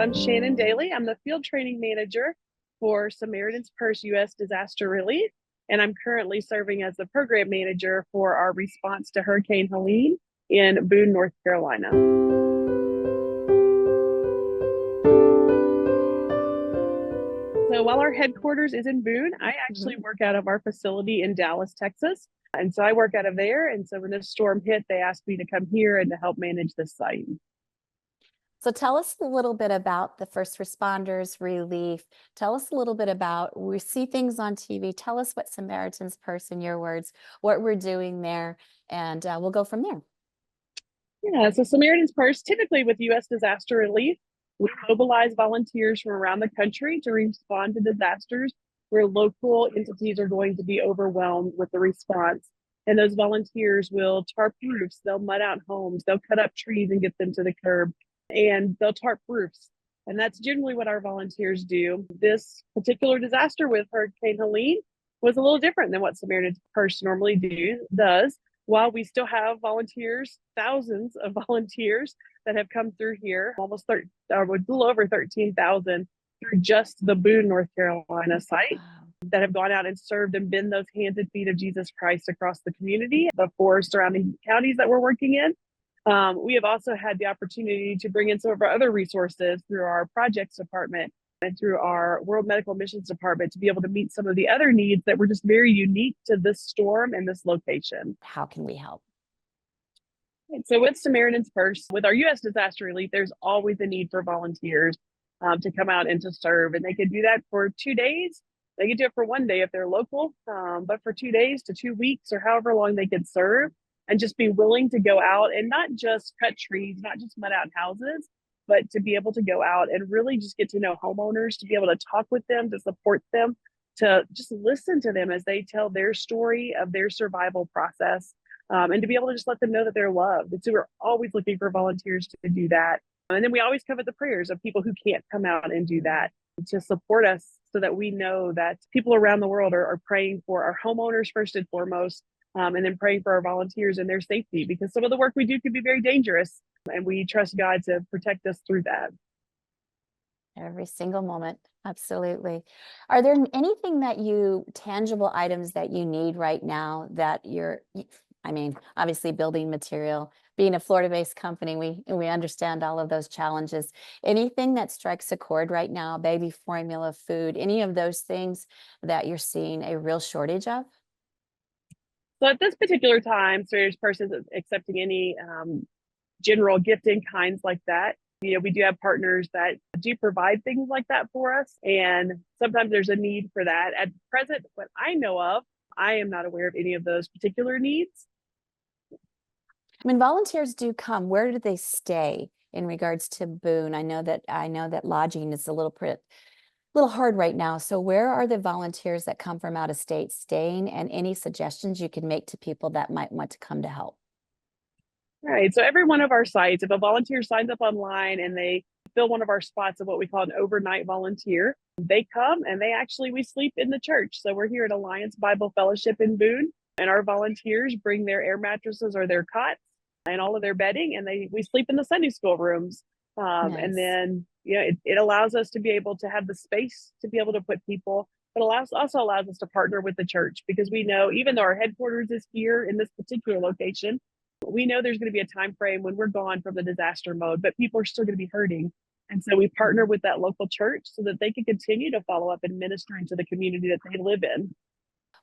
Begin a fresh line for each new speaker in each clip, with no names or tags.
I'm Shannon Daly. I'm the field training manager for Samaritan's Purse U.S. Disaster Relief, and I'm currently serving as the program manager for our response to Hurricane Helene in Boone, North Carolina. So while our headquarters is in Boone, I actually work out of our facility in Dallas, Texas. And so I work out of there. And so when this storm hit, they asked me to come here and to help manage this site.
So tell us a little bit about the first responders relief. Tell us a little bit about, we see things on TV. Tell us what Samaritan's Purse, in your words, what we're doing there, and we'll go from there.
Yeah, so Samaritan's Purse, typically with U.S. Disaster Relief, we mobilize volunteers from around the country to respond to disasters where local entities are going to be overwhelmed with the response. And those volunteers will tarp roofs, they'll mud out homes, they'll cut up trees and get them to the curb, and they'll tarp roofs. And that's generally what our volunteers do. This particular disaster with Hurricane Helene was a little different than what Samaritan's Purse normally does. While we still have volunteers, thousands of volunteers that have come through here, a little over 13,000 through just the Boone, North Carolina site, that have gone out and served and been those hands and feet of Jesus Christ across the community, the 4 surrounding counties that we're working in. We have also had the opportunity to bring in some of our other resources through our projects department and through our World Medical Missions department to be able to meet some of the other needs that were just very unique to this storm and this location.
How can we help?
And so with Samaritan's Purse, with our U.S. Disaster Relief, there's always a need for volunteers to come out and to serve. And they could do that for 2 days. They could do it for 1 day if they're local, but for 2 days to 2 weeks or however long they could serve, and just be willing to go out and not just cut trees, not just mud out houses, but to be able to go out and really just get to know homeowners, to be able to talk with them, to support them, to just listen to them as they tell their story of their survival process, and to be able to just let them know that they're loved. And so we're always looking for volunteers to do that. And then we always cover the prayers of people who can't come out and do that, to support us so that we know that people around the world are praying for our homeowners first and foremost, and then praying for our volunteers and their safety, because some of the work we do can be very dangerous, and we trust God to protect us through that.
Every single moment. Absolutely. Are there tangible items that you need right now that obviously building material, being a Florida-based company, we understand all of those challenges. Anything that strikes a chord right now, baby formula, food, any of those things that you're seeing a real shortage of?
So at this particular time, Samaritan's Purse isn't accepting any general gifting kinds like that. We do have partners that do provide things like that for us, and sometimes there's a need for that. At present, what I know of, I am not aware of any of those particular needs.
When volunteers do come, where do they stay in regards to Boone? I know that lodging is a little hard right now. So where are the volunteers that come from out of state staying, and any suggestions you can make to people that might want to come to help?
Right. So every one of our sites, if a volunteer signs up online and they fill one of our spots of what we call an overnight volunteer, they come and we sleep in the church. So we're here at Alliance Bible Fellowship in Boone, and our volunteers bring their air mattresses or their cots and all of their bedding, and we sleep in the Sunday school rooms.
Nice.
And then, it allows us to be able to have the space to be able to put people, but also allows us to partner with the church, because we know, even though our headquarters is here in this particular location, we know there's going to be a time frame when we're gone from the disaster mode, but people are still going to be hurting. And so we partner with that local church so that they can continue to follow up and minister into the community that they live in.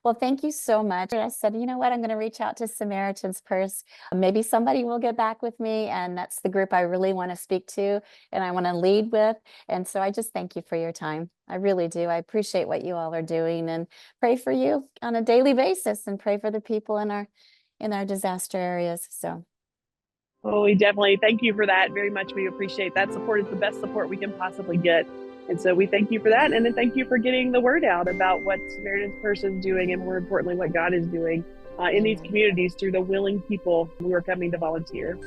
Well, thank you so much. I said, you know what, I'm going to reach out to Samaritan's Purse. Maybe somebody will get back with me, and that's the group I really want to speak to and I want to lead with. And so I just thank you for your time. I really do. I appreciate what you all are doing, and pray for you on a daily basis, and pray for the people in our disaster areas. So.
Well, we definitely thank you for that very much. We appreciate that support. Is the best support we can possibly get. And so we thank you for that. And then thank you for getting the word out about what Samaritan's Purse is doing, and more importantly, what God is doing in these communities through the willing people who are coming to volunteer.